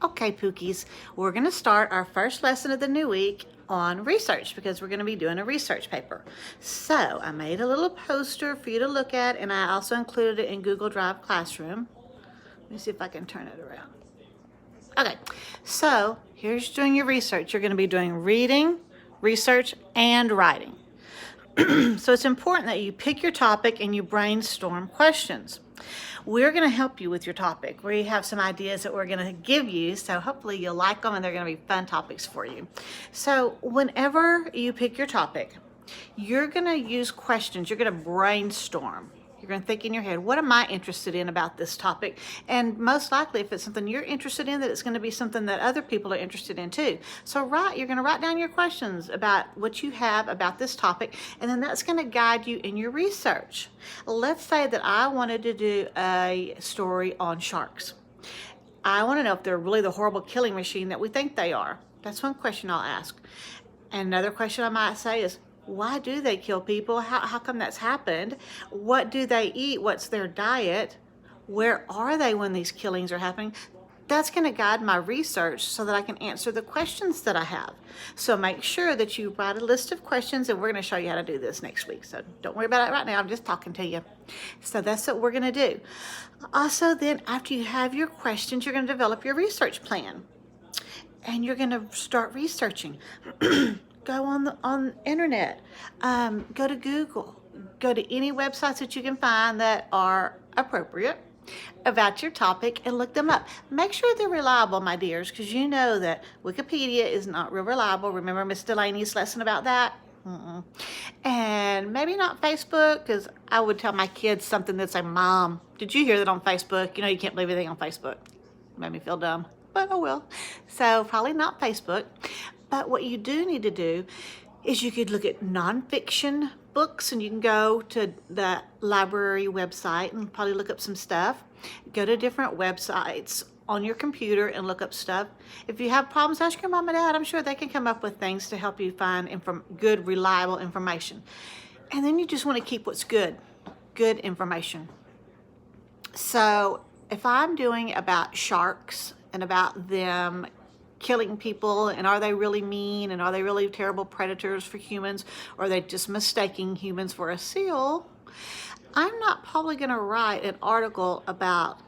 Okay, Pookies, we're going to start our first lesson of the new week on research because we're going to be doing a research paper. So I made a little poster for you to look at, and I also included it in Google Drive Classroom. Let me see if I can turn it around. Okay, so here's doing your research. You're going to be doing reading, research, and writing. So it's important that you pick your topic and you brainstorm questions. We're going to help you with your topic. We have some ideas that we're going to give you, so hopefully you'll like them and they're going to be fun topics for you. So whenever you pick your topic, you're going to use questions. You're going to brainstorm. You're going to think in your head, what am I interested in about this topic? And most likely, if it's something you're interested in, that it's going to be something that other people are interested in too. So you're going to write down your questions about what you have about this topic, and then that's going to guide you in your research. Let's say that I wanted to do a story on sharks. I want to know if they're really the horrible killing machine that we think they are. That's one question I'll ask. And another question I might say is, why do they kill people? How come that's happened? What do they eat? What's their diet? Where are they when these killings are happening? That's going to guide my research so that I can answer the questions that I have. So make sure that you write a list of questions, and we're going to show you how to do this next week. So don't worry about it right now. I'm just talking to you. So that's what we're going to do. Also, then after you have your questions, you're going to develop your research plan. And you're going to start researching. Go on the internet, go to Google, go to any websites that you can find that are appropriate about your topic and look them up. Make sure they're reliable, my dears, because you know that Wikipedia is not real reliable. Remember Miss Delaney's lesson about that? And maybe not Facebook, because I would tell my kids something that's like, Mom, did you hear that on Facebook? You know you can't believe anything on Facebook. Made me feel dumb, but oh well. So probably not Facebook. But what you do need to do is you could look at nonfiction books, and you can go to the library website and probably look up some stuff. Go to different websites on your computer and look up stuff. If you have problems, ask your mom and dad. I'm sure they can come up with things to help you find good, reliable information. And then you just want to keep what's good information. So if I'm doing about sharks and about them killing people, and are they really mean, and are they really terrible predators for humans, or are they just mistaking humans for a seal, I'm not probably going to write an article about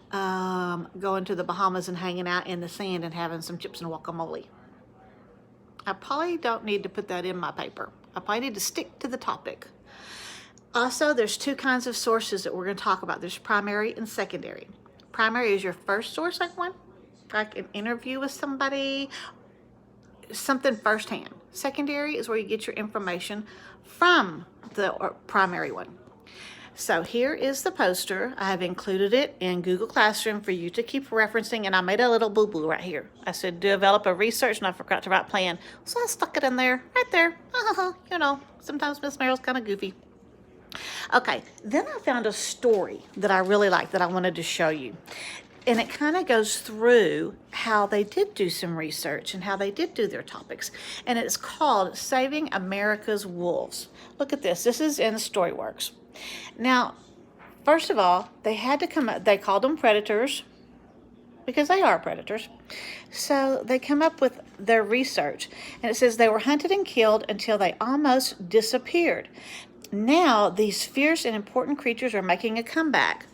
going to the Bahamas and hanging out in the sand and having some chips and guacamole. I probably don't need to put that in my paper. I probably need to stick to the topic. Also, there's two kinds of sources that we're going to talk about. There's primary and secondary. Primary is your first source, like an interview with somebody, something firsthand. Secondary is where you get your information from the primary one. So here is the poster. I have included it in Google Classroom for you to keep referencing, and I made a little boo-boo right here. I said develop a research, and I forgot to write plan. So I stuck it in there, right there. You know, sometimes Miss Meryl's kind of goofy. Okay, then I found a story that I really liked that I wanted to show you. And it kind of goes through how they did do some research and how they did do their topics. And it's called Saving America's Wolves. Look at this. This is in Storyworks. Now, first of all, they had to come up, they called them predators because they are predators. So they come up with their research. And it says they were hunted and killed until they almost disappeared. Now, these fierce and important creatures are making a comeback.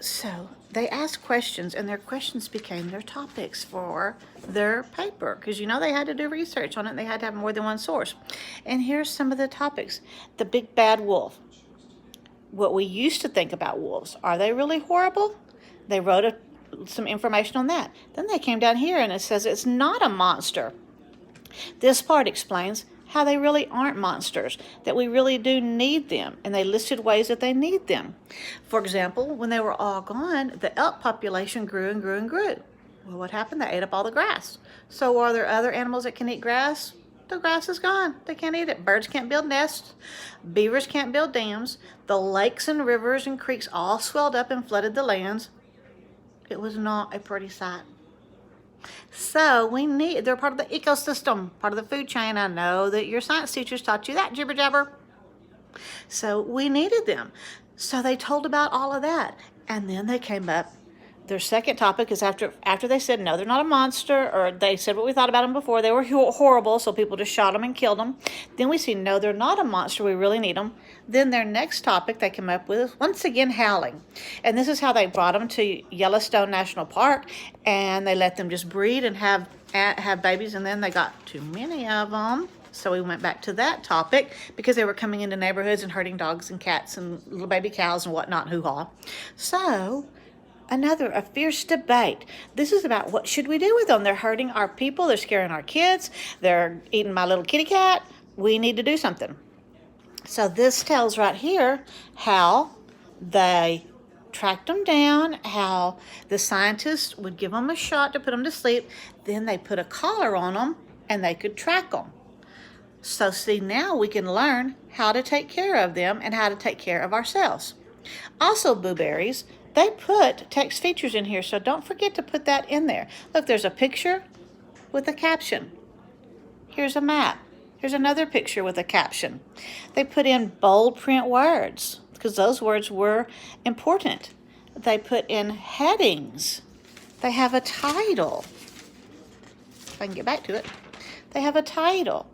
So they asked questions, and their questions became their topics for their paper, because you know they had to do research on it, and they had to have more than one source. And here's some of the topics. The big bad wolf. What we used to think about wolves. Are they really horrible? They wrote some information on that. Then they came down here, and it says it's not a monster. This part explains how they really aren't monsters, that we really do need them, and they listed ways that they need them. For example, when they were all gone, the elk population grew and grew and grew. Well, what happened? They ate up all the grass. So are there other animals that can eat grass? The grass is gone. They can't eat it. Birds can't build nests. Beavers can't build dams. The lakes and rivers and creeks all swelled up and flooded the lands. It was not a pretty sight. So they're part of the ecosystem, part of the food chain. I know that your science teachers taught you that jibber jabber. So we needed them. So they told about all of that. And then they came up their second topic is after they said, no, they're not a monster, or they said what we thought about them before. They were horrible, so people just shot them and killed them. Then we see, no, they're not a monster. We really need them. Then their next topic they came up with, once again, howling. And this is how they brought them to Yellowstone National Park, and they let them just breed and have babies, and then they got too many of them. So we went back to that topic because they were coming into neighborhoods and hurting dogs and cats and little baby cows and whatnot, hoo-ha. So a fierce debate. This is about what should we do with them. They're hurting our people. They're scaring our kids. They're eating my little kitty cat. We need to do something. So this tells right here how they tracked them down, how the scientists would give them a shot to put them to sleep. Then they put a collar on them and they could track them. So see, now we can learn how to take care of them and how to take care of ourselves. Also, Boo Berries, they put text features in here, so don't forget to put that in there. Look, there's a picture with a caption. Here's a map. Here's another picture with a caption. They put in bold print words because those words were important. They put in headings. They have a title. If I can get back to it. They have a title.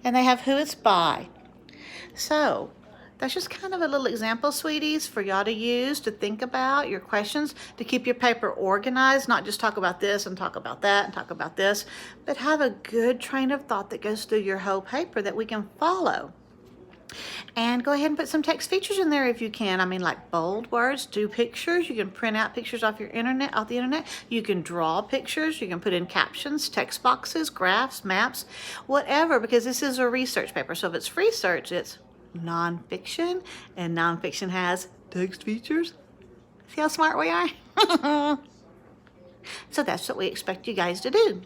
And they have who it's by. So that's just kind of a little example, sweeties, for y'all to use, to think about your questions, to keep your paper organized, not just talk about this and talk about that and talk about this, but have a good train of thought that goes through your whole paper that we can follow. And go ahead and put some text features in there if you can. I mean, like bold words, do pictures. You can print out pictures off the internet. You can draw pictures. You can put in captions, text boxes, graphs, maps, whatever, because this is a research paper. So if it's research, it's nonfiction, and nonfiction has text features. See how smart we are? So that's what we expect you guys to do.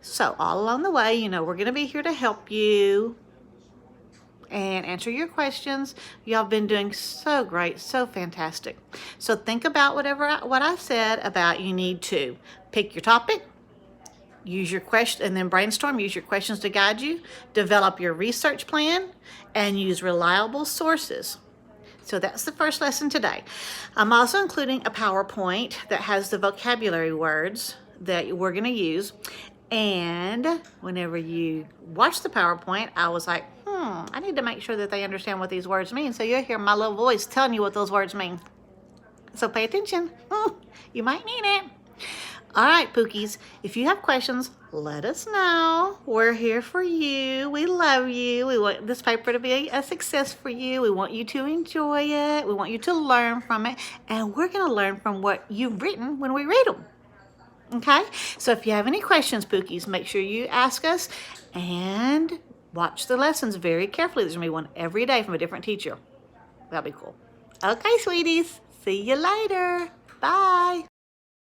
So all along the way, you know, we're going to be here to help you and answer your questions. Y'all been doing so great, so fantastic. So think about what I said about you need to pick your topic, use your question, and then brainstorm, use your questions to guide you, develop your research plan, and use reliable sources. So that's the first lesson today. I'm also including a PowerPoint that has the vocabulary words that we're going to use. And whenever you watch the PowerPoint, I was like, I need to make sure that they understand what these words mean. So you'll hear my little voice telling you what those words mean. So pay attention. You might need it. All right, Pookies, if you have questions, let us know. We're here for you. We love you. We want this paper to be a success for you. We want you to enjoy it. We want you to learn from it. And we're going to learn from what you've written when we read them. Okay? So if you have any questions, Pookies, make sure you ask us and watch the lessons very carefully. There's going to be one every day from a different teacher. That'll be cool. Okay, sweeties. See you later. Bye.